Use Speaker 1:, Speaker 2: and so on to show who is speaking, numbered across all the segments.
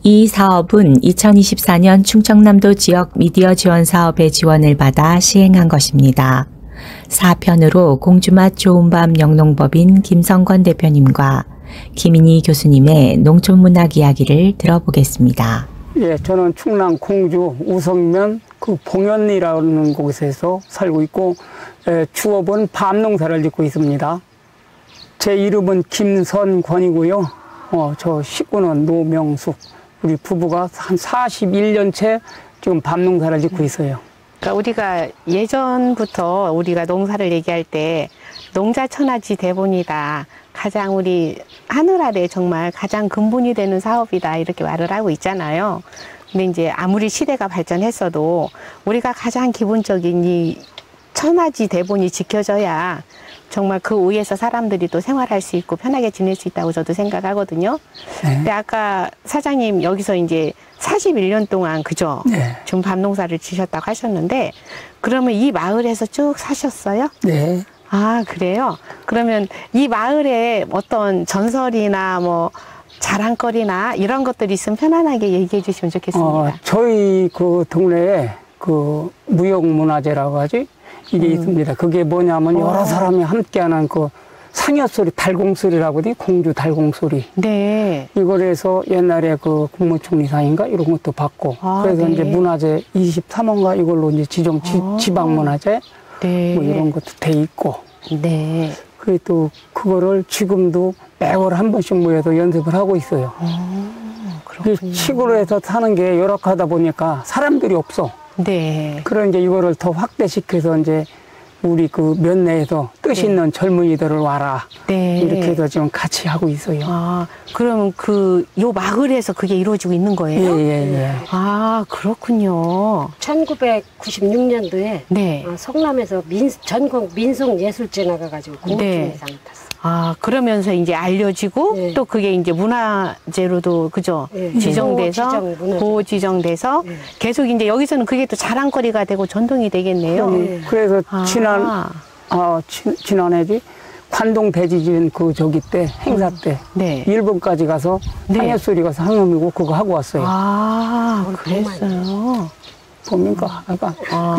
Speaker 1: 이 사업은 2024년 충청남도 지역 미디어 지원 사업의 지원을 받아 시행한 것입니다. 4편으로 공주맛 좋은 밤 영농법인 김성권 대표님과 김인희 교수님의 농촌문학 이야기를 들어보겠습니다.
Speaker 2: 예, 저는 충남 공주 우성면 그 봉연리라는 곳에서 살고 있고 주업은 밤농사를 짓고 있습니다. 제 이름은 김선권이고요. 저 식구는 노명숙. 우리 부부가 한 41년째 지금 밤농사를 짓고 있어요.
Speaker 3: 그러니까 우리가 예전부터 우리가 농사를 얘기할 때 농자천하지 대본이다. 가장 우리 하늘 아래 정말 가장 근본이 되는 사업이다. 이렇게 말을 하고 있잖아요. 근데 이제 아무리 시대가 발전했어도 우리가 가장 기본적인 이 천하지 대본이 지켜져야 정말 그 위에서 사람들이 또 생활할 수 있고 편하게 지낼 수 있다고 저도 생각하거든요. 네. 근데 아까 사장님 여기서 이제 41년 동안 그죠?
Speaker 2: 네.
Speaker 3: 지금 밤농사를 지셨다고 하셨는데 그러면 이 마을에서 쭉 사셨어요?
Speaker 2: 네.
Speaker 3: 아, 그래요? 그러면 이 마을에 어떤 전설이나 뭐 자랑거리나 이런 것들이 있으면 편안하게 얘기해 주시면 좋겠습니다.
Speaker 2: 저희 그 동네에 그 무형문화재라고 하지? 이게 있습니다. 그게 뭐냐면 여러 사람이 함께하는 그 상여소리, 달공소리라고 하더니 공주 달공소리.
Speaker 3: 네.
Speaker 2: 이걸 해서 옛날에 그 국무총리상인가 이런 것도 받고 그래서
Speaker 3: 네.
Speaker 2: 이제 문화재 23호인가 이걸로 이제 지정 지방문화재
Speaker 3: 네.
Speaker 2: 뭐 이런 것도 돼 있고.
Speaker 3: 네.
Speaker 2: 그게 또 그거를 지금도 매월 한 번씩 모여서 연습을 하고 있어요.
Speaker 3: 그렇군요.
Speaker 2: 시골에서 사는 게 열악하다 보니까 사람들이 없어.
Speaker 3: 네.
Speaker 2: 그런 이제 이거를 더 확대시켜서 이제 우리 그 면내에서 뜻 있는 젊은이들을 와라.
Speaker 3: 네.
Speaker 2: 이렇게 해서 지금 같이 하고 있어요.
Speaker 3: 아, 그러면 요 마을에서 그게 이루어지고 있는 거예요?
Speaker 2: 예.
Speaker 3: 아, 그렇군요.
Speaker 4: 1996년도에
Speaker 3: 네.
Speaker 4: 성남에서 전국 민속예술제 나가가지고 공주상을 탔어요.
Speaker 3: 아, 그러면서 이제 알려지고
Speaker 4: 네.
Speaker 3: 또 그게 이제 문화재로도 그죠?
Speaker 4: 네.
Speaker 3: 지정돼서 보호 지정돼서
Speaker 4: 네.
Speaker 3: 계속 이제 여기서는 그게 또 자랑거리가 되고 전통이 되겠네요.
Speaker 4: 네.
Speaker 2: 그래서
Speaker 3: 아.
Speaker 2: 지난해지 관동 대지진 그 저기 때 행사 때
Speaker 3: 네.
Speaker 2: 일본까지 가서
Speaker 3: 네.
Speaker 2: 상해소리가 상음이고 그거 하고 왔어요.
Speaker 3: 아, 그랬어요.
Speaker 2: 봅니까?
Speaker 3: 아,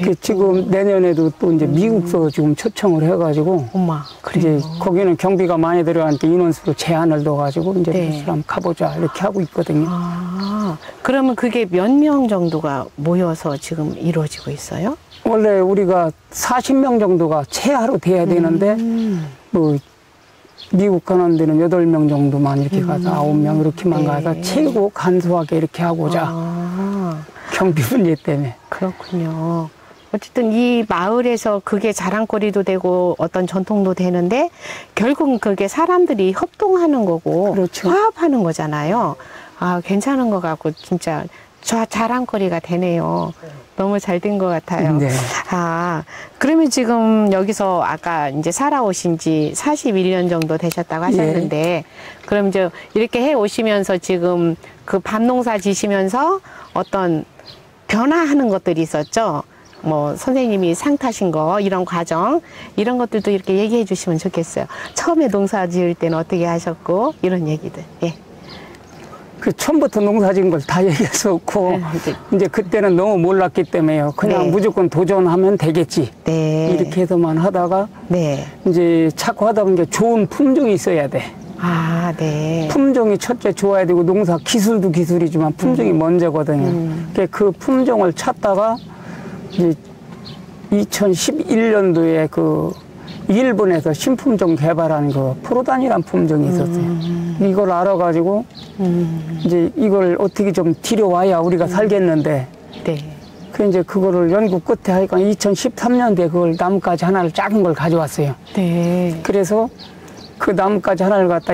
Speaker 2: 이제 지금 내년에도 또 이제 미국서 지금 초청을 해가지고
Speaker 3: 엄마,
Speaker 2: 이제 거기는 경비가 많이 들어가니까 인원수로 제한을 둬가지고 이제
Speaker 3: 네.
Speaker 2: 미국으로 한번 가보자 이렇게 하고 있거든요.
Speaker 3: 아, 그러면 그게 몇 명 정도가 모여서 지금 이루어지고 있어요?
Speaker 2: 원래 우리가 40명 정도가 최하로 돼야 되는데 뭐 미국 가는 데는 8명 정도만 이렇게 가서 9명 이렇게만
Speaker 3: 네.
Speaker 2: 가서 최고 간소하게 이렇게 하고자 경비 문제 때문에.
Speaker 3: 그렇군요. 어쨌든 이 마을에서 그게 자랑거리도 되고 어떤 전통도 되는데 결국은 그게 사람들이 협동하는 거고
Speaker 2: 그렇죠.
Speaker 3: 화합하는 거잖아요. 아, 괜찮은 것 같고 진짜 자랑거리가 되네요. 너무 잘 된 것 같아요.
Speaker 2: 네.
Speaker 3: 아, 그러면 지금 여기서 아까 이제 살아오신 지 41년 정도 되셨다고 하셨는데, 그럼 이제 이렇게 해 오시면서 지금 그 밤농사 지시면서 어떤 변화하는 것들이 있었죠? 뭐, 선생님이 상 타신 거, 이런 과정, 이런 것들도 이렇게 얘기해 주시면 좋겠어요. 처음에 농사 지을 때는 어떻게 하셨고, 이런 얘기들. 예.
Speaker 2: 그 처음부터 농사 지은 걸 다 얘기할 수 없고 이제 그때는 너무 몰랐기 때문에요. 그냥
Speaker 3: 네.
Speaker 2: 무조건 도전하면 되겠지.
Speaker 3: 네.
Speaker 2: 이렇게 해서만 하다가
Speaker 3: 네.
Speaker 2: 이제 자꾸 하다 보니까 좋은 품종이 있어야 돼.
Speaker 3: 아, 네.
Speaker 2: 품종이 첫째 좋아야 되고 농사 기술도 기술이지만 품종이 먼저거든요. 그 품종을 찾다가 이제 2011년도에 그 일본에서 신품종 개발한 그 프로단이란 품종이 있었어요. 이걸 알아가지고 이제 이걸 어떻게 좀 들여와야 우리가 살겠는데
Speaker 3: 네.
Speaker 2: 그 이제 그거를 연구 끝에 하니까 2013년도에 그걸 나뭇가지 하나를 작은 걸 가져왔어요.
Speaker 3: 네.
Speaker 2: 그래서 그 나뭇가지 하나를 갖다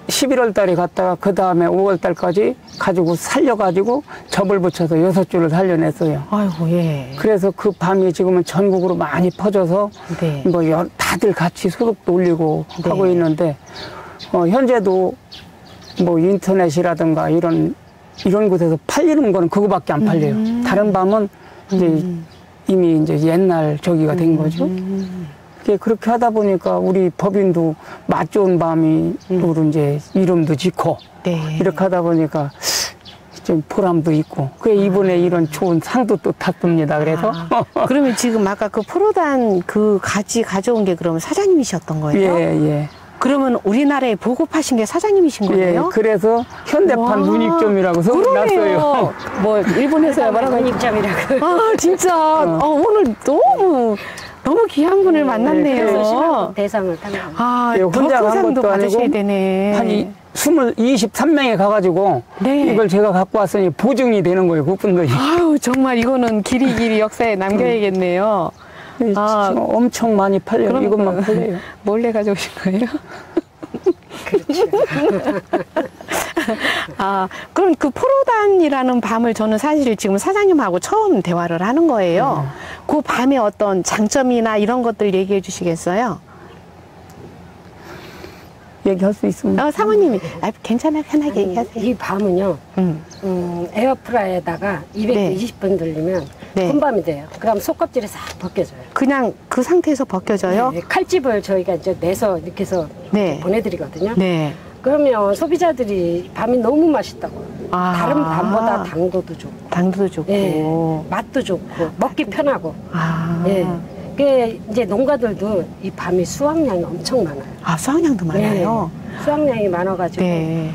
Speaker 2: 11월 달에 갔다가 그 다음에 5월 달까지 가지고 살려가지고 접을 붙여서 6줄을 살려냈어요.
Speaker 3: 아이고, 예.
Speaker 2: 그래서 그 밤이 지금은 전국으로 많이 퍼져서
Speaker 3: 네.
Speaker 2: 뭐 다들 같이 소득도 올리고
Speaker 3: 네.
Speaker 2: 하고 있는데 현재도 뭐 인터넷이라든가 이런 곳에서 팔리는 거는 그거밖에 안 팔려요. 다른 밤은 이제 이미 이제 옛날 저기가 된 거죠. 그렇게 하다 보니까 우리 법인도 맛 좋은 밤이로 이제 이름도 짓고
Speaker 3: 네.
Speaker 2: 이렇게 하다 보니까 좀 보람도 있고 이번에 이런 좋은 상도 또 탔습니다. 그래서
Speaker 3: 그러면 지금 아까 그 포로단 그 가지 가져온 게 그러면 사장님이셨던 거예요?
Speaker 2: 예.
Speaker 3: 그러면 우리나라에 보급하신 게 사장님이신 거예요?
Speaker 2: 예, 그래서 현대판 문익점이라고 소문났어요.
Speaker 3: 뭐 일본에서 뭐라고
Speaker 4: 문익점이라고.
Speaker 3: 아 진짜 오늘 너무 귀한 분을 만났네요.
Speaker 4: 대상을 탄 거.
Speaker 3: 아,
Speaker 2: 예, 혼자
Speaker 3: 더
Speaker 2: 간
Speaker 3: 상도
Speaker 2: 것도
Speaker 3: 받으셔야
Speaker 2: 아니고
Speaker 3: 되네.
Speaker 2: 한 23명에 가가지고
Speaker 3: 네.
Speaker 2: 이걸 제가 갖고 왔으니 보증이 되는 거예요. 그분들이.
Speaker 3: 아유 정말 이거는 길이 역사에 남겨야겠네요. 아,
Speaker 2: 엄청 많이 팔려요.
Speaker 3: 그럼
Speaker 2: 이것만 팔려요.
Speaker 3: 몰래 가져오신 거예요? 그렇죠. 아, 그럼 그 포로단이라는 밤을 저는 사실 지금 사장님하고 처음 대화를 하는 거예요. 그 밤에 어떤 장점이나 이런 것들 얘기해 주시겠어요?
Speaker 2: 얘기할 수 있습니다.
Speaker 3: 사모님이 괜찮아요. 편하게 얘기하세요.
Speaker 4: 이 밤은요, 에어프라이에다가 220분 돌리면
Speaker 3: 네.
Speaker 4: 혼밤이 돼요. 그럼 속껍질이 싹 벗겨져요.
Speaker 3: 그냥 그 상태에서 벗겨져요?
Speaker 4: 네, 칼집을 저희가 이제 내서 이렇게 해서
Speaker 3: 네.
Speaker 4: 보내드리거든요.
Speaker 3: 네.
Speaker 4: 그러면 소비자들이 밤이 너무 맛있다고.
Speaker 3: 아.
Speaker 4: 다른 밤보다 당도도 좋고.
Speaker 3: 당도도 좋고.
Speaker 4: 예, 맛도 좋고, 먹기 편하고.
Speaker 3: 아.
Speaker 4: 예. 그 이제 농가들도 이 밤이 수확량이 엄청 많아요.
Speaker 3: 아, 수확량도 많아요?
Speaker 4: 네. 수확량이 많아가지고
Speaker 3: 네.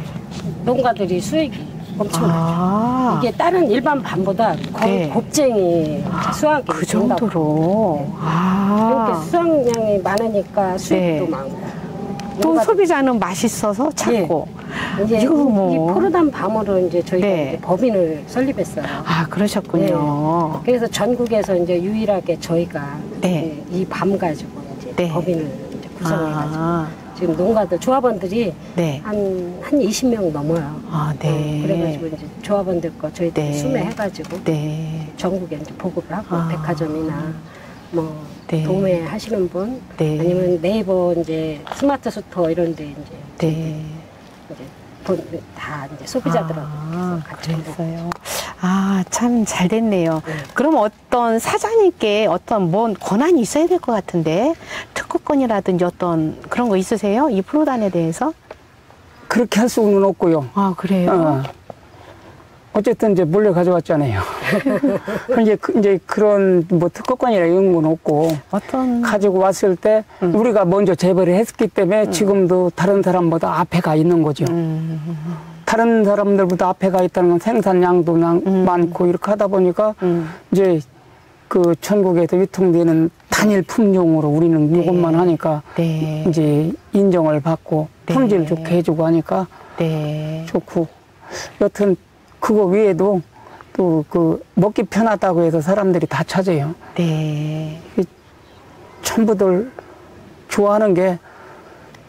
Speaker 4: 농가들이 수익이 엄청 많아요.
Speaker 3: 아.
Speaker 4: 이게 다른 일반 밤보다 거의
Speaker 3: 네.
Speaker 4: 곱쟁이 수확이
Speaker 3: 그
Speaker 4: 된다고.
Speaker 3: 정도로.
Speaker 4: 이렇게
Speaker 3: 아.
Speaker 4: 수확량이 많으니까 수익도
Speaker 3: 네.
Speaker 4: 많고.
Speaker 3: 또
Speaker 4: 농가들-
Speaker 3: 소비자는 맛있어서 찾고.
Speaker 4: 이제
Speaker 3: 이거 뭐.
Speaker 4: 이 포르단 밤으로 이제 저희가
Speaker 3: 네.
Speaker 4: 이제 법인을 설립했어요.
Speaker 3: 아, 그러셨군요.
Speaker 4: 그래서 전국에서 이제 유일하게 저희가
Speaker 3: 네.
Speaker 4: 이 밤 가지고 이제
Speaker 3: 네.
Speaker 4: 법인을 이제 구성해가지고
Speaker 3: 아.
Speaker 4: 지금 농가들 조합원들이
Speaker 3: 네.
Speaker 4: 한 20명 넘어요.
Speaker 3: 아, 네.
Speaker 4: 그래가지고 이제 조합원들 거 저희들이
Speaker 3: 네.
Speaker 4: 수매해가지고
Speaker 3: 네.
Speaker 4: 전국에 이제 보급을 하고
Speaker 3: 아.
Speaker 4: 백화점이나 뭐
Speaker 3: 네.
Speaker 4: 도매 하시는 분
Speaker 3: 네.
Speaker 4: 아니면 네이버 이제 스마트 스토어 이런 데 이제
Speaker 3: 네.
Speaker 4: 다 이제 소비자들하고
Speaker 3: 아,
Speaker 4: 같이 보고.
Speaker 3: 그랬어요. 아, 참 잘 됐네요.
Speaker 4: 네.
Speaker 3: 그럼 어떤 사장님께 어떤 뭔 권한이 있어야 될 것 같은데 특허권이라든지 어떤 그런 거 있으세요? 이 프로단에 대해서?
Speaker 2: 그렇게 할 수는 없고요.
Speaker 3: 아, 그래요?
Speaker 2: 어쨌든 이제 몰래 가져왔잖아요. 이제 그런 뭐 특허권이나 이런 건 없고
Speaker 3: 어떤
Speaker 2: 가지고 왔을 때 우리가 먼저 재배를 했기 때문에 지금도 다른 사람보다 앞에 가 있는 거죠. 다른 사람들보다 앞에 가 있다는 건 생산량도 많고 이렇게 하다 보니까 이제 그 전국에서 유통되는 단일 품종으로 우리는 이것만 하니까
Speaker 3: 네.
Speaker 2: 이제 인정을 받고
Speaker 3: 네.
Speaker 2: 품질 좋게 해주고 하니까
Speaker 3: 네.
Speaker 2: 좋고 여튼 그거 외에도 또 그 먹기 편하다고 해서 사람들이 다 찾아요.
Speaker 3: 네.
Speaker 2: 전부들 좋아하는 게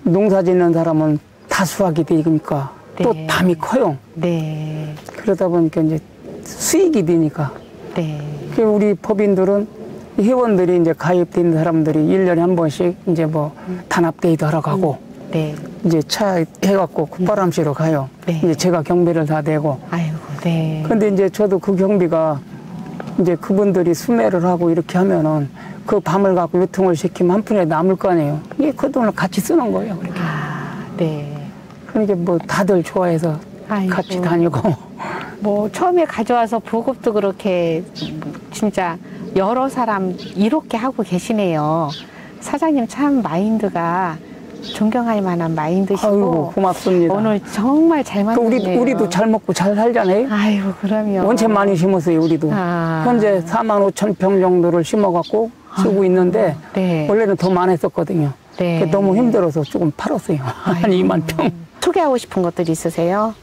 Speaker 2: 농사 짓는 사람은 다 수확이 되니까 또
Speaker 3: 네.
Speaker 2: 담이 커요.
Speaker 3: 네.
Speaker 2: 그러다 보니까 이제 수익이 되니까.
Speaker 3: 네.
Speaker 2: 그 우리 법인들은 회원들이 이제 가입된 사람들이 1년에 한 번씩 이제 뭐 단합대회도 하러 가고
Speaker 3: 네.
Speaker 2: 이제 차 해갖고 콧바람 쐬러 가요.
Speaker 3: 네.
Speaker 2: 이제 제가 경비를 다 대고.
Speaker 3: 아이고, 네.
Speaker 2: 근데 이제 저도 그 경비가 이제 그분들이 수매를 하고 이렇게 하면은 그 밤을 갖고 유통을 시키면 한 푼에 남을 거 아니에요. 이게 그 돈을 같이 쓰는 거예요. 그렇게.
Speaker 3: 아, 네.
Speaker 2: 그러니까 뭐 다들 좋아해서
Speaker 3: 아이고.
Speaker 2: 같이 다니고.
Speaker 3: 뭐 처음에 가져와서 보급도 그렇게 진짜 여러 사람 이렇게 하고 계시네요. 사장님 참 마인드가 존경할 만한 마인드시고
Speaker 2: 아이고 고맙습니다.
Speaker 3: 오늘 정말 잘
Speaker 2: 그
Speaker 3: 만났네요.
Speaker 2: 우리도 잘 먹고 잘 살잖아요.
Speaker 3: 아이고 그럼요.
Speaker 2: 원체 많이 심었어요, 우리도.
Speaker 3: 아.
Speaker 2: 현재 45,000평 정도를 심어갖고 쓰고 있는데,
Speaker 3: 네.
Speaker 2: 원래는 더 많았었거든요.
Speaker 3: 네.
Speaker 2: 너무 힘들어서 조금 팔았어요. 한 2만 평.
Speaker 3: 소개하고 싶은 것들 있으세요?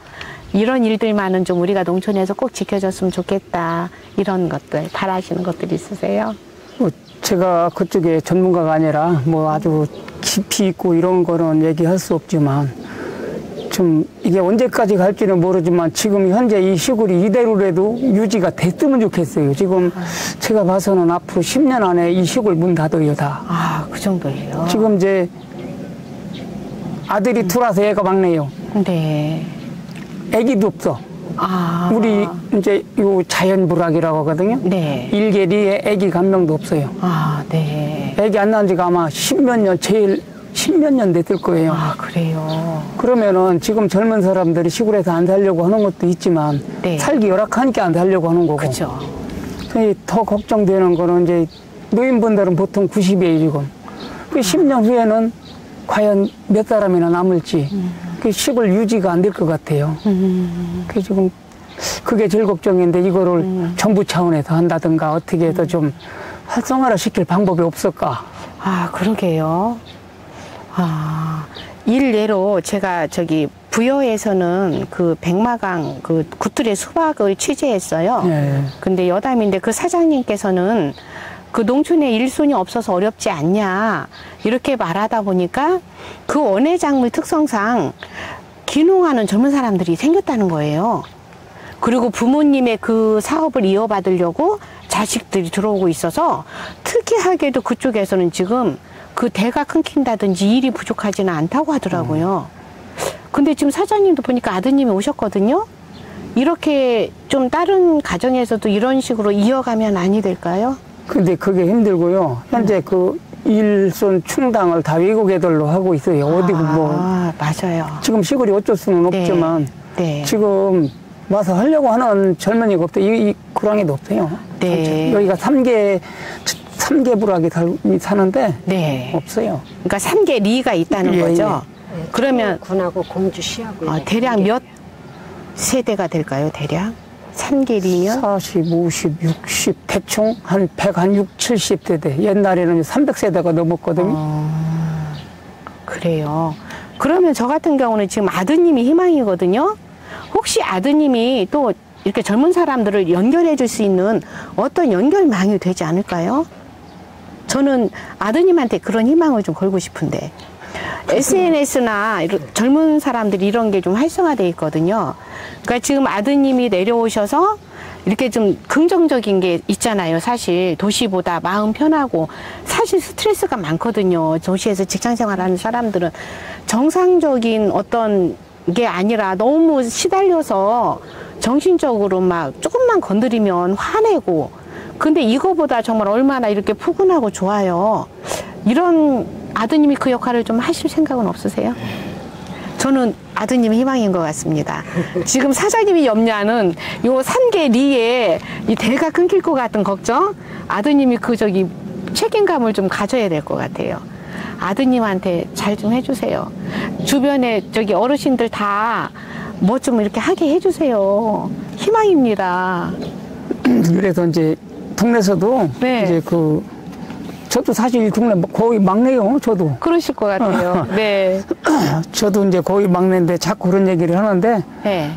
Speaker 3: 이런 일들만은 좀 우리가 농촌에서 꼭 지켜줬으면 좋겠다. 이런 것들, 바라시는 것들 있으세요?
Speaker 2: 뭐 제가 그쪽에 전문가가 아니라 뭐 아주 깊이 있고 이런 거는 얘기할 수 없지만, 좀 이게 언제까지 갈지는 모르지만 지금 현재 이 시골이 이대로라도 유지가 됐으면 좋겠어요. 지금 제가 봐서는 앞으로 10년 안에 이 시골 문 닫아요, 다.
Speaker 3: 아, 그 정도예요?
Speaker 2: 지금 이제 아들이 둘아서 애가 막내요.
Speaker 3: 네.
Speaker 2: 애기도 없어.
Speaker 3: 아.
Speaker 2: 우리 이제 요 자연불학이라고 하거든요.
Speaker 3: 네.
Speaker 2: 일개리에 애기 간 명도 없어요.
Speaker 3: 아, 네.
Speaker 2: 애기 안 낳은 지가 아마 십몇 년, 제일 십몇 년 됐을 거예요.
Speaker 3: 아, 그래요.
Speaker 2: 그러면은 지금 젊은 사람들이 시골에서 안 살려고 하는 것도 있지만
Speaker 3: 네.
Speaker 2: 살기 열악하니까 안 살려고 하는 거고.
Speaker 3: 그죠.
Speaker 2: 더 걱정되는 거는 이제 노인분들은 보통 90의 1이고 그 10년 후에는 과연 몇 사람이나 남을지 그 시골 유지가 안 될 것 같아요. 그 지금 그게 제일 걱정인데 이거를 정부 차원에서 한다든가 어떻게 해서 좀 활성화를 시킬 방법이 없을까?
Speaker 3: 아, 그러게요. 아, 일례로 제가 저기 부여에서는 그 백마강 그 구틀의 수박을 취재했어요.
Speaker 2: 예.
Speaker 3: 근데 여담인데 그 사장님께서는 그 농촌에 일손이 없어서 어렵지 않냐 이렇게 말하다 보니까 그 원예 작물 특성상 귀농하는 젊은 사람들이 생겼다는 거예요. 그리고 부모님의 그 사업을 이어받으려고 자식들이 들어오고 있어서 특이하게도 그쪽에서는 지금 그 대가 끊긴다든지 일이 부족하지는 않다고 하더라고요. 근데 지금 사장님도 보니까 아드님이 오셨거든요. 이렇게 좀 다른 가정에서도 이런 식으로 이어가면 아니 될까요?
Speaker 2: 근데 그게 힘들고요. 현재 그 일손 충당을 다 외국 애들로 하고 있어요. 어디고 뭐.
Speaker 3: 아, 맞아요.
Speaker 2: 지금 시골이 어쩔 수는
Speaker 3: 네.
Speaker 2: 없지만
Speaker 3: 네.
Speaker 2: 지금 와서 하려고 하는 젊은이가 없대. 이 구랑에도 없어요.
Speaker 3: 네.
Speaker 2: 여기가 삼계 부락이 사는데
Speaker 3: 네.
Speaker 2: 없어요.
Speaker 3: 그러니까 3개 리가 있다는
Speaker 2: 예,
Speaker 3: 거죠. 그러면
Speaker 4: 군하고 공주시하고
Speaker 3: 대략 몇 세대가 될까요? 대략 3개 리면
Speaker 2: 40, 50, 60 대충 한 100, 한 6, 70세대. 옛날에는 300세대가 넘었거든요.
Speaker 3: 그래요. 그러면 저 같은 경우는 지금 아드님이 희망이거든요. 혹시 아드님이 또 이렇게 젊은 사람들을 연결해 줄 수 있는 어떤 연결망이 되지 않을까요? 저는 아드님한테 그런 희망을 좀 걸고 싶은데 SNS나 젊은 사람들이 이런 게 좀 활성화되어 있거든요. 그러니까 지금 아드님이 내려오셔서 이렇게 좀 긍정적인 게 있잖아요. 사실 도시보다 마음 편하고 사실 스트레스가 많거든요. 도시에서 직장 생활하는 사람들은 정상적인 어떤 게 아니라 너무 시달려서 정신적으로 막 조금만 건드리면 화내고, 근데 이거보다 정말 얼마나 이렇게 푸근하고 좋아요. 이런 아드님이 그 역할을 좀 하실 생각은 없으세요? 저는 아드님이 희망인 것 같습니다. 지금 사장님이 염려하는 요 3개 리에 이 대가 끊길 것 같은 걱정, 아드님이 그 저기 책임감을 좀 가져야 될 것 같아요. 아드님한테 잘 좀 해주세요. 주변에 저기 어르신들 다 뭐 좀 이렇게 하게 해주세요. 희망입니다.
Speaker 2: 그래서 이제 동네에서도
Speaker 3: 네.
Speaker 2: 이제 저도 사실 이 동네 거의 막내요. 저도.
Speaker 3: 그러실 것 같아요. 네.
Speaker 2: 저도 이제 거의 막내인데 자꾸 그런 얘기를 하는데
Speaker 3: 네.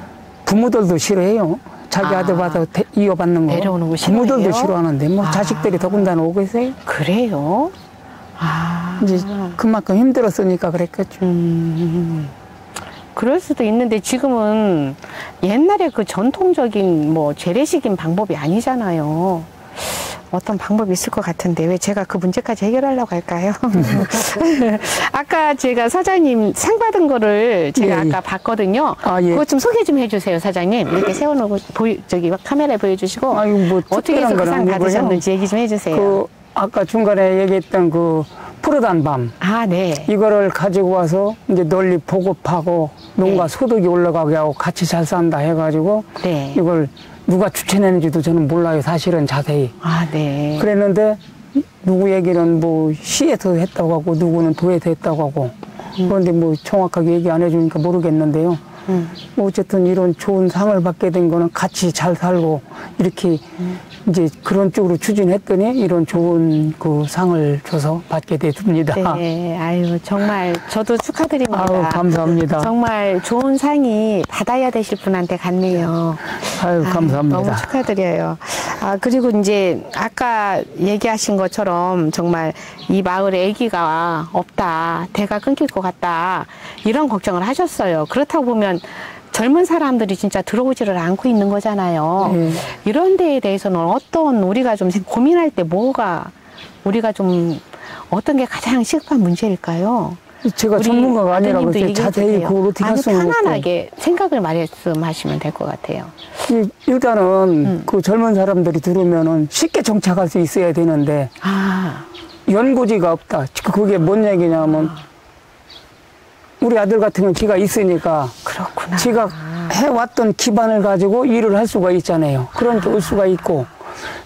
Speaker 2: 부모들도 싫어해요. 자기 아들 봐서 이어받는 거.
Speaker 3: 내려오는 거
Speaker 2: 부모들도
Speaker 3: 싫어해요?
Speaker 2: 싫어하는데 뭐 자식들이 더군다나 오고 있어요.
Speaker 3: 그래요? 아.
Speaker 2: 이제 그만큼 힘들었으니까 그랬겠죠.
Speaker 3: 그럴 수도 있는데 지금은 옛날에 그 전통적인 뭐 재래식인 방법이 아니잖아요. 어떤 방법이 있을 것 같은데 왜 제가 그 문제까지 해결하려고 할까요? 아까 제가 사장님 상 받은 거를 제가
Speaker 2: 예,
Speaker 3: 아까 봤거든요.
Speaker 2: 아, 예.
Speaker 3: 그거 좀 소개 좀 해주세요, 사장님. 이렇게 세워놓고 저기 카메라에 보여주시고
Speaker 2: 아유, 뭐
Speaker 3: 어떻게 해서
Speaker 2: 특별한
Speaker 3: 그
Speaker 2: 건
Speaker 3: 상
Speaker 2: 아니고요.
Speaker 3: 받으셨는지 얘기 좀 해주세요.
Speaker 2: 아까 중간에 얘기했던 푸르단 밤.
Speaker 3: 아, 네.
Speaker 2: 이거를 가지고 와서 이제 널리 보급하고 농가
Speaker 3: 네.
Speaker 2: 소득이 올라가게 하고 같이 잘 산다 해가지고
Speaker 3: 네.
Speaker 2: 이걸 누가 추천했는지도 저는 몰라요. 사실은 자세히.
Speaker 3: 아, 네.
Speaker 2: 그랬는데 누구 얘기는 뭐 시에서 했다고 하고 누구는 도에서 했다고 하고 그런데 뭐 정확하게 얘기 안 해주니까 모르겠는데요. 뭐 어쨌든 이런 좋은 상을 받게 된 거는 같이 잘 살고 이렇게 이제 그런 쪽으로 추진했더니 이런 좋은 그 상을 줘서 받게 됐습니다.
Speaker 3: 네, 아유, 정말 저도 축하드립니다.
Speaker 2: 아유, 감사합니다.
Speaker 3: 정말 좋은 상이 받아야 되실 분한테 갔네요.
Speaker 2: 아유, 감사합니다.
Speaker 3: 너무 축하드려요. 아, 그리고 이제 아까 얘기하신 것처럼 정말 이 마을에 아기가 없다, 대가 끊길 것 같다, 이런 걱정을 하셨어요. 그렇다고 보면 젊은 사람들이 진짜 들어오지를 않고 있는 거잖아요. 이런 데에 대해서는 어떤 우리가 좀 고민할 때 우리가 좀 어떤 게 가장 시급한 문제일까요?
Speaker 2: 제가 전문가가 아니라
Speaker 3: 아드님도
Speaker 2: 그렇게 자세히 그걸 어떻게 할 수는 없고.
Speaker 3: 편안하게 생각을 말씀하시면 될 것 같아요.
Speaker 2: 일단은 그 젊은 사람들이 들어오면은 쉽게 정착할 수 있어야 되는데
Speaker 3: 아,
Speaker 2: 연고지가 없다. 그게 뭔 얘기냐면 우리 아들 같은 건 지가 있으니까
Speaker 3: 그렇구나.
Speaker 2: 지가 해왔던 기반을 가지고 일을 할 수가 있잖아요. 그러니까 올 수가 있고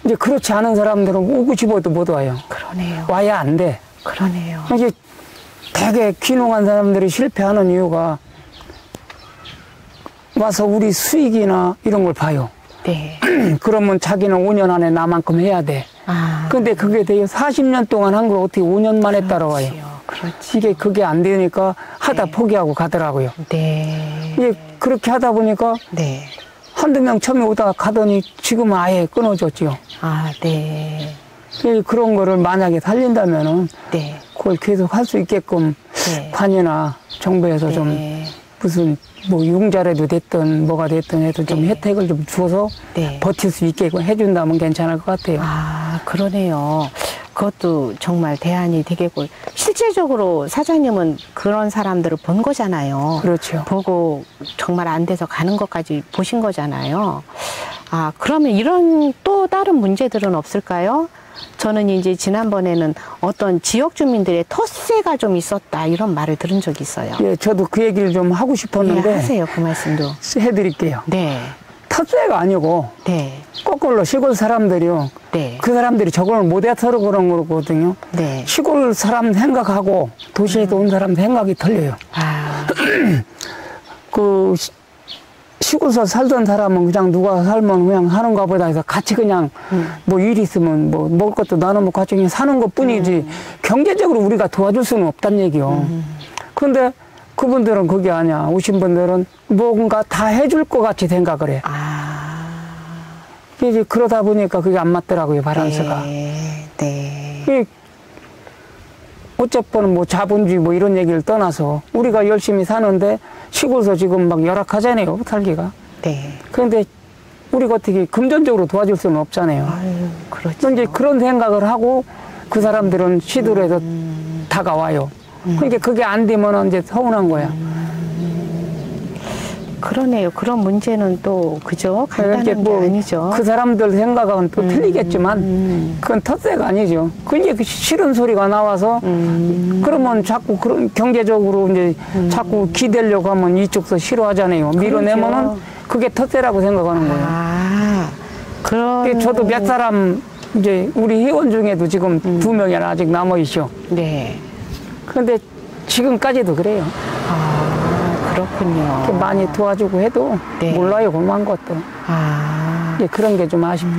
Speaker 2: 이제 그렇지 않은 사람들은 오고 싶어도 못 와요.
Speaker 3: 그러네요.
Speaker 2: 와야 안 돼.
Speaker 3: 그러네요.
Speaker 2: 이게 되게 귀농한 사람들이 실패하는 이유가 와서 우리 수익이나 이런 걸 봐요.
Speaker 3: 네.
Speaker 2: 그러면 자기는 5년 안에 나만큼 해야 돼.
Speaker 3: 아.
Speaker 2: 근데 그게 되게 40년 동안 한 걸 어떻게 5년 만에 따라와요.
Speaker 3: 그렇지.
Speaker 2: 이게 그게 안 되니까 하다
Speaker 3: 네.
Speaker 2: 포기하고 가더라고요.
Speaker 3: 네.
Speaker 2: 이게 그렇게 하다 보니까
Speaker 3: 네.
Speaker 2: 한두 명 처음에 오다가 가더니 지금은 아예 끊어졌죠.
Speaker 3: 아, 네.
Speaker 2: 그런 거를 만약에 살린다면은
Speaker 3: 네.
Speaker 2: 그걸 계속 할 수 있게끔
Speaker 3: 네.
Speaker 2: 관이나 정부에서 좀
Speaker 3: 네.
Speaker 2: 무슨 뭐 융자라도 됐든 뭐가 됐든 해도 좀
Speaker 3: 네.
Speaker 2: 혜택을 좀 주어서
Speaker 3: 네.
Speaker 2: 버틸 수 있게 해준다면 괜찮을 것 같아요.
Speaker 3: 아, 그러네요. 그것도 정말 대안이 되겠고, 실제적으로 사장님은 그런 사람들을 본 거잖아요.
Speaker 2: 그렇죠.
Speaker 3: 보고 정말 안 돼서 가는 것까지 보신 거잖아요. 아, 그러면 이런 또 다른 문제들은 없을까요? 저는 이제 지난번에는 어떤 지역 주민들의 텃세가 좀 있었다 이런 말을 들은 적이 있어요.
Speaker 2: 예, 저도 그 얘기를 좀 하고 싶었는데
Speaker 3: 예, 하세요, 그 말씀도.
Speaker 2: 해드릴게요.
Speaker 3: 네,
Speaker 2: 텃세가 아니고
Speaker 3: 네,
Speaker 2: 거꾸로 시골 사람들이요.
Speaker 3: 네,
Speaker 2: 그 사람들이 저걸 못해서 그런 거거든요.
Speaker 3: 네.
Speaker 2: 시골 사람 생각하고 도시에서 온 사람 생각이 틀려요.
Speaker 3: 아,
Speaker 2: 그 시골에서 살던 사람은 그냥 누가 살면 그냥 하는가 보다 해서 같이 그냥 뭐 일 있으면 뭐 먹을 것도 나눠 먹고 같이 그냥 사는 것 뿐이지 경제적으로 우리가 도와줄 수는 없단 얘기요. 근데 그분들은 그게 아니야. 오신 분들은 뭔가 다 해줄 것 같이 생각을 해.
Speaker 3: 아,
Speaker 2: 이제 그러다 보니까 그게 안 맞더라고요, 바란스가.
Speaker 3: 네, 네,
Speaker 2: 이 어쨌든 뭐 자본주의 뭐 이런 얘기를 떠나서 우리가 열심히 사는데 시골에서 지금 막 열악하잖아요, 살기가.
Speaker 3: 네.
Speaker 2: 그런데 우리가 어떻게 금전적으로 도와줄 수는 없잖아요.
Speaker 3: 아유, 그렇죠.
Speaker 2: 이제 그런 생각을 하고 그 사람들은 시도를 해서 다가와요. 그러니까 그게 안 되면 이제 서운한 거야.
Speaker 3: 그러네요. 그런 문제는 또 그죠? 간단한
Speaker 2: 이렇게 뭐
Speaker 3: 게 아니죠.
Speaker 2: 그 사람들 생각은 또 틀리겠지만 그건 텃세가 아니죠. 그게 그 싫은 소리가 나와서 그러면 자꾸 그런 경제적으로 이제 자꾸 기대려고 하면 이쪽서 싫어하잖아요. 밀어내면은 그게 텃세라고 생각하는 거예요.
Speaker 3: 아, 그런.
Speaker 2: 저도 몇 사람 이제 우리 회원 중에도 지금 2명이나 아직 남아 있죠.
Speaker 3: 네.
Speaker 2: 그런데 지금까지도 그래요.
Speaker 3: 아, 그렇군요.
Speaker 2: 이렇게 많이 도와주고 해도
Speaker 3: 네.
Speaker 2: 몰라요, 그만 것도.
Speaker 3: 아,
Speaker 2: 이제 그런 게 좀 아쉽죠.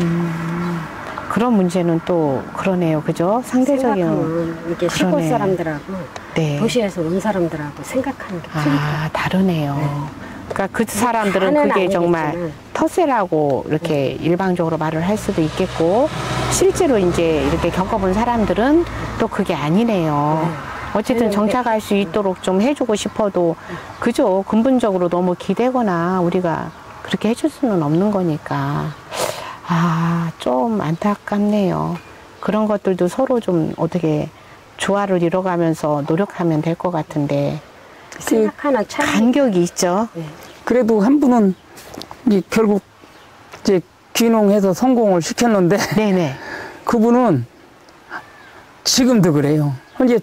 Speaker 3: 그런 문제는 또 그러네요. 그죠? 상대적인.
Speaker 4: 생각하면 이게 시골
Speaker 3: 그러네.
Speaker 4: 사람들하고
Speaker 3: 네.
Speaker 4: 도시에서 온 사람들하고 생각하는 게 틀리다.
Speaker 3: 아, 다르네요. 그러니까 그 사람들은
Speaker 4: 다는
Speaker 3: 그게 정말
Speaker 4: 아니겠지만.
Speaker 3: 텃세라고 이렇게 일방적으로 말을 할 수도 있겠고, 실제로 이제 이렇게 겪어본 사람들은 또 그게 아니네요. 어쨌든 정착할 수 있도록 좀 해주고 싶어도, 그죠? 근본적으로 너무 기대거나 우리가 그렇게 해줄 수는 없는 거니까. 아, 좀 안타깝네요. 그런 것들도 서로 좀 어떻게 조화를 이뤄가면서 노력하면 될 것 같은데,
Speaker 4: 생각하는 차이.
Speaker 3: 간격이 있죠.
Speaker 2: 그래도 한 분은 이제 결국 이제 귀농해서 성공을 시켰는데
Speaker 3: 네네.
Speaker 2: 그분은 지금도 그래요. 이제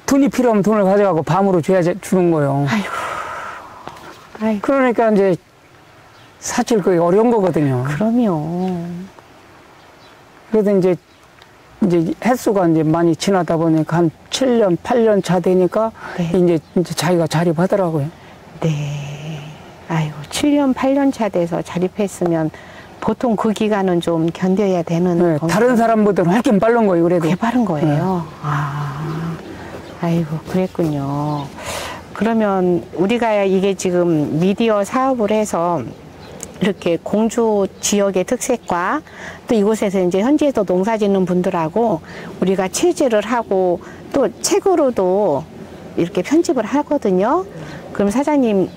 Speaker 2: 돈이 필요하면 돈을 가져가고 밤으로 줘야 주는 거예요.
Speaker 3: 아이고. 아이고.
Speaker 2: 그러니까 이제 사실 그게 어려운 거거든요.
Speaker 3: 그럼요.
Speaker 2: 그래도 이제 횟수가 이제 많이 지나다 보니까 한 7년, 8년 차 되니까
Speaker 3: 네.
Speaker 2: 이제 자기가 자립하더라고요.
Speaker 3: 네. 아이고, 7년, 8년 차 돼서 자립했으면 보통 그 기간은 좀 견뎌야 되는
Speaker 2: 네,
Speaker 3: 건가요?
Speaker 2: 다른 사람보다는 훨씬 빠른 거예요, 그래도.
Speaker 3: 그게 빠른 거예요. 아이고, 그랬군요. 그러면 우리가 이게 지금 미디어 사업을 해서 이렇게 공주 지역의 특색과 또 이곳에서 이제 현지에서 농사 짓는 분들하고 우리가 취재를 하고 또 책으로도 이렇게 편집을 하거든요. 그럼 사장님,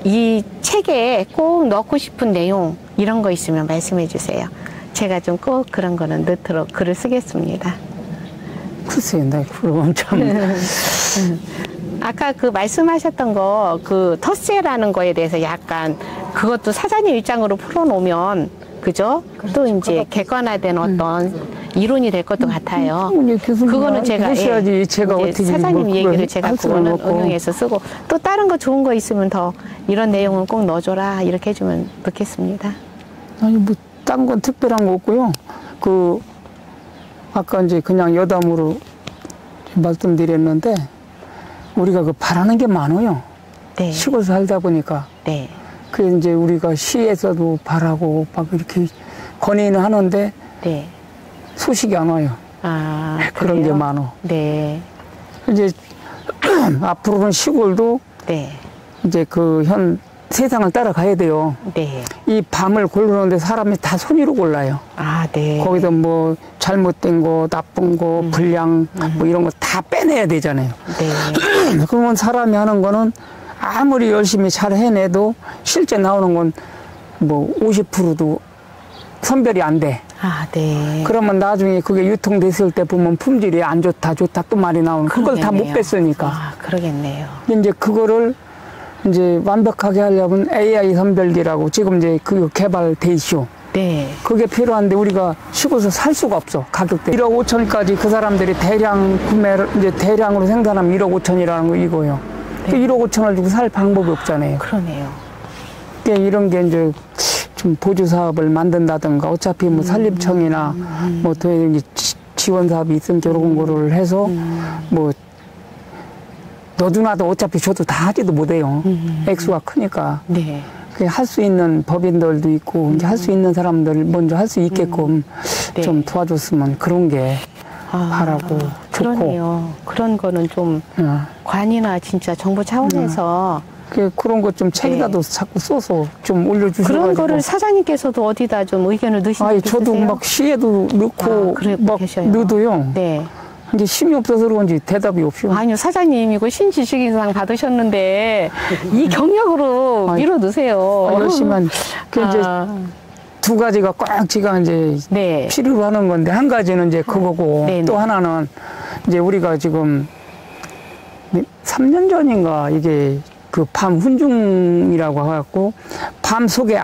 Speaker 3: 이 책에 꼭 넣고 싶은 내용 이런 거 있으면 말씀해 주세요. 제가 좀 꼭 그런 거는 넣도록 글을 쓰겠습니다.
Speaker 2: 글쎄요, 나 그러면 참.
Speaker 3: 아까 그 말씀하셨던 거, 그 텃세라는 거에 대해서 약간 그것도 사장님 입장으로 풀어놓으면, 그죠? 또 이제 객관화된 어떤 이론이 될 것도 같아요.
Speaker 2: 교수님
Speaker 3: 그거는 제가
Speaker 2: 하셔야지. 제가
Speaker 3: 이제
Speaker 2: 어떻게
Speaker 3: 사장님
Speaker 2: 그걸
Speaker 3: 얘기를 제가
Speaker 2: 할 수가
Speaker 3: 그거는
Speaker 2: 없고.
Speaker 3: 응용해서 쓰고 또 다른 거 좋은 거 있으면 더 이런 내용은 꼭 넣어줘라 이렇게 해주면 넣겠습니다.
Speaker 2: 아니 뭐 딴 건 특별한 거 없고요. 그 아까 이제 그냥 여담으로 말씀드렸는데 우리가 그 바라는 게 많아요.
Speaker 3: 네.
Speaker 2: 시골 살다 보니까.
Speaker 3: 네.
Speaker 2: 그 이제 우리가 시에서도 바라고 막 이렇게 건의는 하는데
Speaker 3: 네.
Speaker 2: 소식이 안 와요.
Speaker 3: 아,
Speaker 2: 그런 게
Speaker 3: 그래요?
Speaker 2: 많아.
Speaker 3: 네.
Speaker 2: 이제 앞으로는 시골도
Speaker 3: 네.
Speaker 2: 이제 그 현 세상을 따라가야 돼요.
Speaker 3: 네.
Speaker 2: 이 밤을 고르는데 사람이 다 손으로 골라요.
Speaker 3: 아, 네.
Speaker 2: 거기서 뭐 잘못된 거, 나쁜 거, 불량 뭐 이런 거 다 빼내야 되잖아요.
Speaker 3: 네.
Speaker 2: 그러면 사람이 하는 거는 아무리 열심히 잘 해내도 실제 나오는 건 뭐 50%도 선별이 안 돼.
Speaker 3: 아, 네.
Speaker 2: 그러면 나중에 그게 유통됐을 때 보면 품질이 안 좋다, 좋다 또 말이 나오는 그걸 다 못
Speaker 3: 그러겠네요.
Speaker 2: 뺐으니까.
Speaker 3: 아, 그러겠네요.
Speaker 2: 근데 이제 그거를 이제 완벽하게 하려면 AI 선별기라고 지금 이제 그 개발돼 있죠.
Speaker 3: 네.
Speaker 2: 그게 필요한데 우리가 시골에서 살 수가 없어. 가격대 1억 5천까지 그 사람들이 대량 구매를 이제 대량으로 생산하면 1억 5천이라는 거 이거요.
Speaker 3: 네.
Speaker 2: 그 1억 5천을 주고 살 방법이 없잖아요.
Speaker 3: 그러네요.
Speaker 2: 그러니까 이런 게 이제 좀 보조 사업을 만든다든가 어차피 뭐 산림청이나 뭐 또 지원 사업이 있으면 저런 거를 해서 뭐 너도나도 어차피 저도 다 하지도 못해요. 액수가 크니까.
Speaker 3: 네.
Speaker 2: 할 수 있는 법인들도 있고 이제 할 수 있는 사람들 먼저 할 수 있게끔
Speaker 3: 네.
Speaker 2: 좀 도와줬으면 그런 게
Speaker 3: 아,
Speaker 2: 바라고 좋고.
Speaker 3: 그러네요. 그런 거는 좀 관이나 진짜 정부 차원에서
Speaker 2: 그런 거 좀 책에다도 자꾸 써서 좀 올려주셔가지고.
Speaker 3: 그런 거를 사장님께서도 어디다 좀 의견을 넣으신 적
Speaker 2: 아니
Speaker 3: 있으세요?
Speaker 2: 저도 막 시에도 넣고
Speaker 3: 그래
Speaker 2: 막
Speaker 3: 계셔요.
Speaker 2: 넣어도요.
Speaker 3: 네.
Speaker 2: 이제 힘이 없어서 그런지 대답이 없어요.
Speaker 3: 아니요, 사장님이고 신지식인상 받으셨는데 이 경력으로
Speaker 2: 아니,
Speaker 3: 밀어 넣으세요.
Speaker 2: 열심히 한, 그 이제
Speaker 3: 아,
Speaker 2: 두 가지가 꽉 지가 이제
Speaker 3: 네.
Speaker 2: 필요로 하는 건데 한 가지는 이제 그거고
Speaker 3: 네네.
Speaker 2: 또 하나는 이제 우리가 지금 3년 전인가 이게 그 밤 훈중이라고 해갖고 밤 속에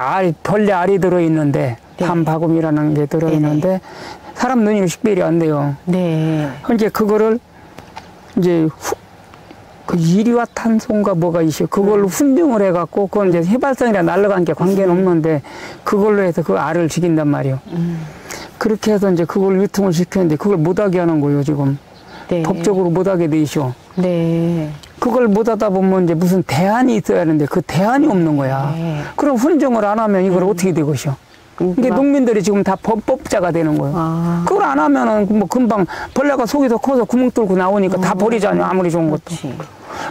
Speaker 2: 벌레 알이 들어있는데
Speaker 3: 네.
Speaker 2: 밤바금이라는 게 들어있는데 사람 눈이 식별이 안 돼요.
Speaker 3: 네.
Speaker 2: 이제 그거를 이제 그 이류화탄소인가 뭐가 있어요. 그걸로 훈증을 해갖고 그건 이제 휘발성이랑 날아간 게 관계는 없는데 그걸로 해서 그 알을 죽인단 말이에요. 그렇게 해서 이제 그걸 유통을 시켰는데 그걸 못하게 하는 거예요 지금.
Speaker 3: 네.
Speaker 2: 법적으로 못하게 돼 있어.
Speaker 3: 네.
Speaker 2: 그걸 못하다 보면 이제 무슨 대안이 있어야 하는데 그 대안이 없는 거야.
Speaker 3: 네.
Speaker 2: 그럼 훈증을 안 하면 이걸 어떻게 되것이요? 이게 농민들이 지금 다 법자가 되는 거예요.
Speaker 3: 아.
Speaker 2: 그걸 안 하면은 뭐 금방 벌레가 속이 더 커서 구멍 뚫고 나오니까 다 버리잖아요. 아무리 좋은 것도.
Speaker 3: 그렇지.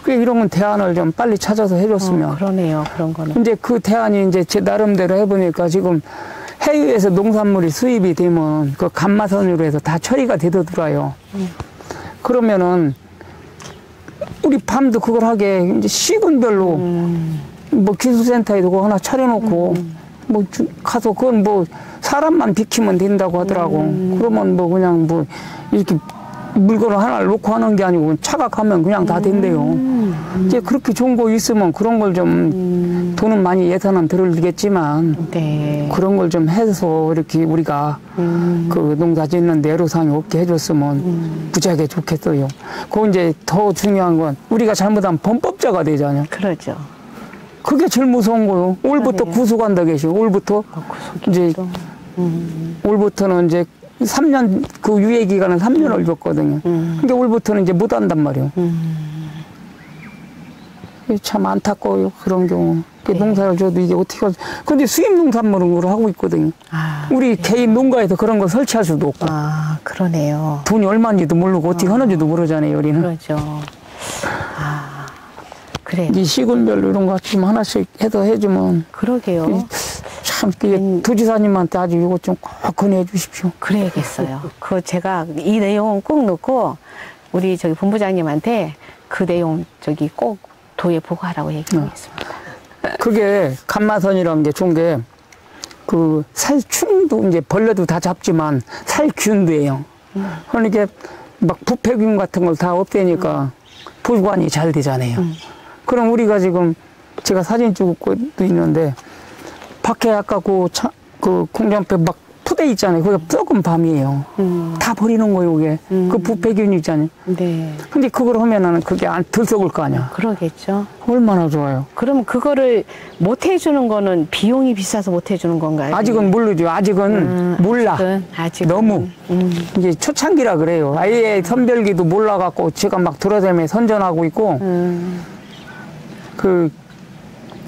Speaker 2: 그게 이런 건 대안을 좀 빨리 찾아서 해줬으면.
Speaker 3: 그러네요. 그런 거는.
Speaker 2: 이제 그 대안이 이제 제 나름대로 해보니까 지금 해외에서 농산물이 수입이 되면 그 감마선으로 해서 다 처리가 되더라고요. 그러면은 우리 밤도 그걸 하게 이제 시군별로 뭐 기술센터에도 그거 하나 차려놓고 뭐 가서 그건 뭐 사람만 비키면 된다고 하더라고. 그러면 뭐 그냥 뭐 이렇게 물건을 하나 놓고 하는 게 아니고 차각하면 그냥 다 된대요. 이제 그렇게 좋은 거 있으면 그런 걸 좀 돈은 많이 예산은 들겠지만
Speaker 3: 네.
Speaker 2: 그런 걸 좀 해서 이렇게 우리가 그 농사 짓는 데 애로사항이 없게 해줬으면 무지하게 좋겠어요. 그 이제 더 중요한 건 우리가 잘못하면 범법자가 되잖아요.
Speaker 3: 그러죠.
Speaker 2: 그게 제일 무서운 거요. 올부터
Speaker 3: 그러네요.
Speaker 2: 구속한다 계시고 올부터 이제 올부터는 이제 3년 그 유예 기간은 3년을 줬거든요. 근데 올부터는 이제 못 한단 말이에요. 참 안타까워요 그런 경우.
Speaker 3: 네.
Speaker 2: 농사를 줘도 이게 어떻게 근데 수입 농산물을 하고 있거든요.
Speaker 3: 아,
Speaker 2: 우리 개인 농가에서 그런 걸 설치할 수도 없고
Speaker 3: 아, 그러네요.
Speaker 2: 돈이 얼마인지도 모르고 어떻게 하는지도 모르잖아요 우리는.
Speaker 3: 그러죠. 아, 그래.
Speaker 2: 이 시군별로 이런 거 좀 하나씩 해서 해주면
Speaker 3: 그러게요.
Speaker 2: 참 도지사님한테 아주 이거 좀 꼭 건의해 주십시오.
Speaker 3: 그래야겠어요. 그 제가 이 내용은 꼭 넣고 우리 저기 본부장님한테 그 내용 저기 꼭 도에 보고하라고 얘기하겠습니다.
Speaker 2: 그게 감마선이라는 게 좋은 게 그 살충도 이제 벌레도 다 잡지만 살균도예요. 그러니까 막 부패균 같은 걸 다 없애니까 보관이 잘 되잖아요. 그럼 우리가 지금 제가 사진 찍고 있는데 밖에 아까 그 공장 앞에 막 토대 있잖아요. 그게 썩은 밤이에요. 다 버리는 거예요, 그게. 그 부패균 있잖아요.
Speaker 3: 네.
Speaker 2: 근데 그걸 하면은 그게 덜 썩을 거 아니야.
Speaker 3: 그러겠죠.
Speaker 2: 얼마나 좋아요.
Speaker 3: 그럼 그거를 못 해주는 거는 비용이 비싸서 못 해주는 건가요?
Speaker 2: 아직은 모르죠. 아직은 몰라.
Speaker 3: 아직은.
Speaker 2: 너무. 이제 초창기라 그래요. 아예 선별기도 몰라갖고 제가 막 돌아다니며 선전하고 있고, 그,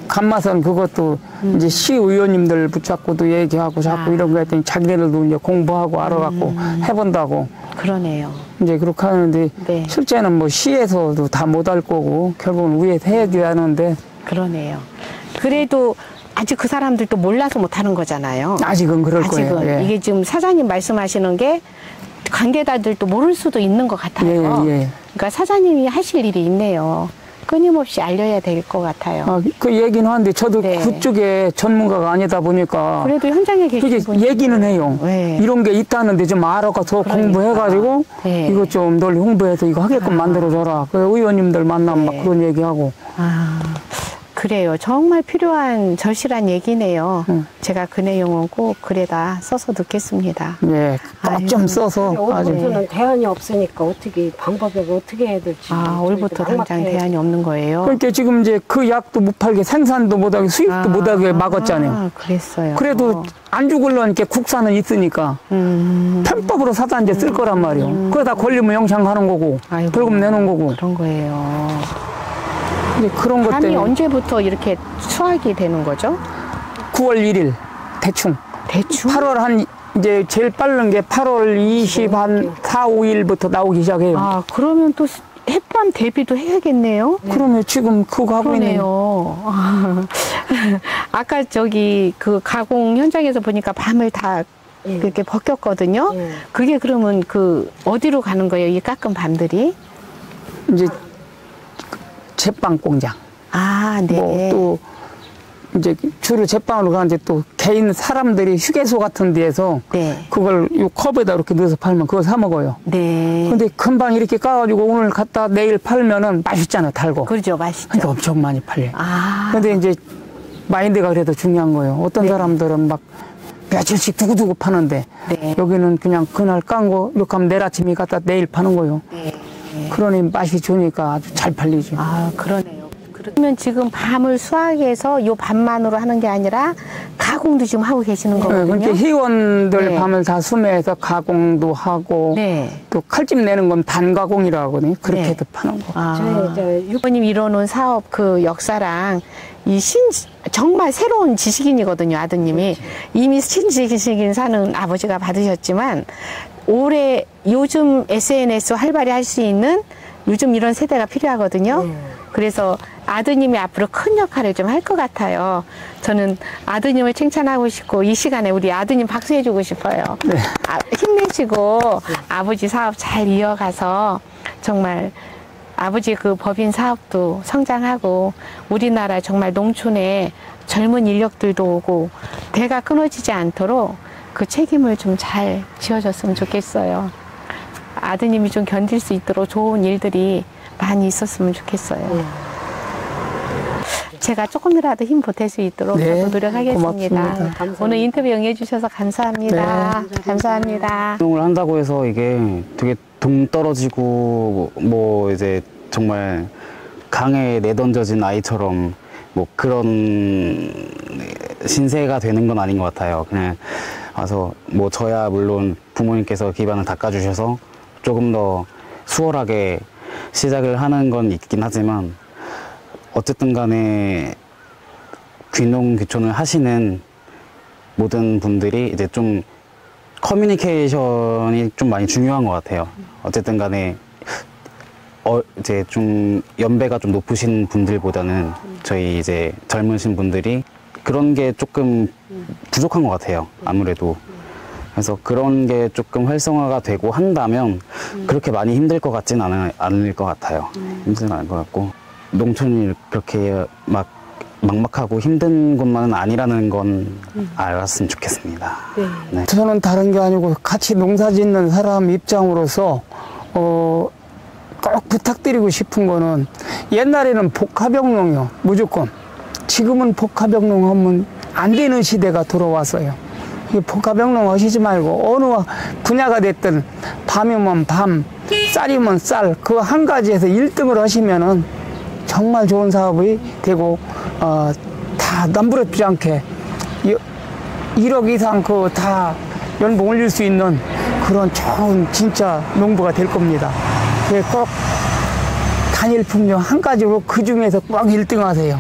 Speaker 2: 감마선 그것도 이제 시의원님들 붙잡고도 얘기하고 자꾸 이런 거 했더니 자기네들도 이제 공부하고 알아갖고 해본다고.
Speaker 3: 그러네요.
Speaker 2: 이제 그렇게 하는데
Speaker 3: 네.
Speaker 2: 실제는 뭐 시에서도 다 못 할 거고 결국은 위에서 해야 하는데
Speaker 3: 그러네요. 그래도 아직 그 사람들도 몰라서 못 하는 거잖아요.
Speaker 2: 아직은 그럴
Speaker 3: 아직은.
Speaker 2: 거예요. 예.
Speaker 3: 이게 지금 사장님 말씀하시는 게 관계자들도 모를 수도 있는 것 같아요.
Speaker 2: 예.
Speaker 3: 그러니까 사장님이 하실 일이 있네요. 끊임없이 알려야 될 것 같아요.
Speaker 2: 아, 그 얘기는 하는데 저도
Speaker 3: 네.
Speaker 2: 그쪽에 전문가가 아니다 보니까
Speaker 3: 그래도 현장에 계신
Speaker 2: 그게
Speaker 3: 분이
Speaker 2: 얘기는 해요.
Speaker 3: 네.
Speaker 2: 이런 게 있다는데 좀 알아가서
Speaker 3: 그러니까.
Speaker 2: 공부해가지고
Speaker 3: 네.
Speaker 2: 이것 좀 널리 홍보해서 이거 하게끔 만들어줘라. 그 의원님들 만나면
Speaker 3: 네.
Speaker 2: 막 그런 얘기하고.
Speaker 3: 아, 그래요. 정말 필요한 절실한 얘기네요. 제가 그 내용은 꼭 글에다 써서 넣겠습니다.
Speaker 2: 예, 꼭 좀 써서 아주.
Speaker 4: 올부터는 대안이 없으니까 어떻게 방법이 어떻게 해야 될지.
Speaker 3: 아, 올부터 당장 대안이 없는 거예요.
Speaker 2: 그러니까 지금 이제 그 약도 못 팔게 생산도 못하게 수입도 못하게 막았잖아요.
Speaker 3: 아, 그랬어요.
Speaker 2: 그래도 안 죽으려니까 국산은 있으니까 편법으로 사다 이제 쓸 거란 말이에요. 그러다 걸리면 영창 가는 거고
Speaker 3: 아이고,
Speaker 2: 벌금 내는 거고.
Speaker 3: 그런 거예요.
Speaker 2: 이제 그런 것
Speaker 3: 밤이
Speaker 2: 때문에
Speaker 3: 언제부터 이렇게 수확이 되는 거죠?
Speaker 2: 9월 1일 대충
Speaker 3: 대충?
Speaker 2: 8월 한 이제 제일 빠른 게 8월 20 한 4, 5일부터 나오기 시작해요.
Speaker 3: 아, 그러면 또 햇밤 대비도 해야겠네요?
Speaker 2: 그러면 지금 그거 하고 있는
Speaker 3: 그러네요. 아까 저기 그 가공 현장에서 보니까 밤을 다 이렇게 벗겼거든요. 그게 그러면 그 어디로 가는 거예요? 이 깎은 밤들이?
Speaker 2: 이제 제빵 공장.
Speaker 3: 아, 네.
Speaker 2: 뭐 또 이제 주로 제빵으로 가는데 또 개인 사람들이 휴게소 같은 데에서
Speaker 3: 네.
Speaker 2: 그걸 요 컵에다 이렇게 넣어서 팔면 그거 사 먹어요.
Speaker 3: 네.
Speaker 2: 근데 금방 이렇게 까가지고 오늘 갖다 내일 팔면은 맛있잖아, 달고.
Speaker 3: 그러죠, 맛있죠.
Speaker 2: 그러니까 엄청 많이 팔려.
Speaker 3: 아,
Speaker 2: 근데 이제 마인드가 그래도 중요한 거예요. 어떤 사람들은 막 며칠씩 두고두고 파는데
Speaker 3: 네.
Speaker 2: 여기는 그냥 그날 깐 거 이렇게 하면 내일 아침에 갖다 내일 파는 거예요.
Speaker 3: 네.
Speaker 2: 그러니 맛이 좋으니까 아주 잘 팔리죠.
Speaker 3: 아, 그러네요. 그러면 지금 밤을 수확해서 요 밤만으로 하는 게 아니라 가공도 지금 하고 계시는 거거든요.
Speaker 2: 그러니까 회원들
Speaker 3: 네.
Speaker 2: 밤을 다 수매해서 가공도 하고
Speaker 3: 네.
Speaker 2: 또 칼집 내는 건 반가공이라고 하거든요. 그렇게
Speaker 3: 네.
Speaker 2: 해서 파는 거.
Speaker 3: 아,
Speaker 4: 저희
Speaker 3: 유보님 이뤄놓은 사업 그 역사랑 이 정말 새로운 지식인이거든요, 아드님이. 이미 신지식인 사는 아버지가 받으셨지만 올해 요즘 SNS 활발히 할 수 있는 요즘 이런 세대가 필요하거든요. 그래서 아드님이 앞으로 큰 역할을 좀 할 것 같아요. 저는 아드님을 칭찬하고 싶고 이 시간에 우리 아드님 박수해주고 싶어요.
Speaker 2: 네.
Speaker 3: 힘내시고 아버지 사업 잘 이어가서 정말 아버지 그 법인 사업도 성장하고 우리나라 정말 농촌에 젊은 인력들도 오고 대가 끊어지지 않도록 그 책임을 좀 잘 지어줬으면 좋겠어요. 아드님이 좀 견딜 수 있도록 좋은 일들이 많이 있었으면 좋겠어요. 제가 조금이라도 힘 보탤 수 있도록
Speaker 2: 네,
Speaker 3: 저도 노력하겠습니다.
Speaker 2: 고맙습니다.
Speaker 3: 오늘 인터뷰 응해주셔서 감사합니다. 감사합니다.
Speaker 5: 운동을 한다고 해서 이게 되게 동떨어지고 뭐 이제 정말 강에 내던져진 아이처럼 뭐 그런 신세가 되는 건 아닌 것 같아요. 그냥 와서 뭐 저야 물론 부모님께서 기반을 닦아주셔서 조금 더 수월하게 시작을 하는 건 있긴 하지만 어쨌든 간에 귀농 귀촌을 하시는 모든 분들이 이제 좀 커뮤니케이션이 좀 많이 중요한 것 같아요. 어쨌든 간에 이제 좀 연배가 좀 높으신 분들보다는 저희 이제 젊으신 분들이 그런 게 조금 부족한 것 같아요. 아무래도. 그래서 그런 게 조금 활성화가 되고 한다면 그렇게 많이 힘들 것 같진 않을 것 같아요. 힘들진 않을 것 같고. 농촌이 그렇게 막 막막하고 힘든 곳만은 아니라는 건 알았으면 좋겠습니다. 네.
Speaker 2: 저는 다른 게 아니고 같이 농사 짓는 사람 입장으로서 꼭 부탁드리고 싶은 거는 옛날에는 복합영농이요. 무조건. 지금은 복합영농 하면 안 되는 시대가 들어왔어요. 이 복합영농 하시지 말고 어느 분야가 됐든 밤이면 밤, 쌀이면 쌀, 그 한 가지에서 1등을 하시면은 정말 좋은 사업이 되고 다 남부럽지 않게 1억 이상 그 다 연봉 올릴 수 있는 그런 좋은 진짜 농부가 될 겁니다. 꼭 단일 품종 한 가지로 그 중에서 꼭 1등 하세요.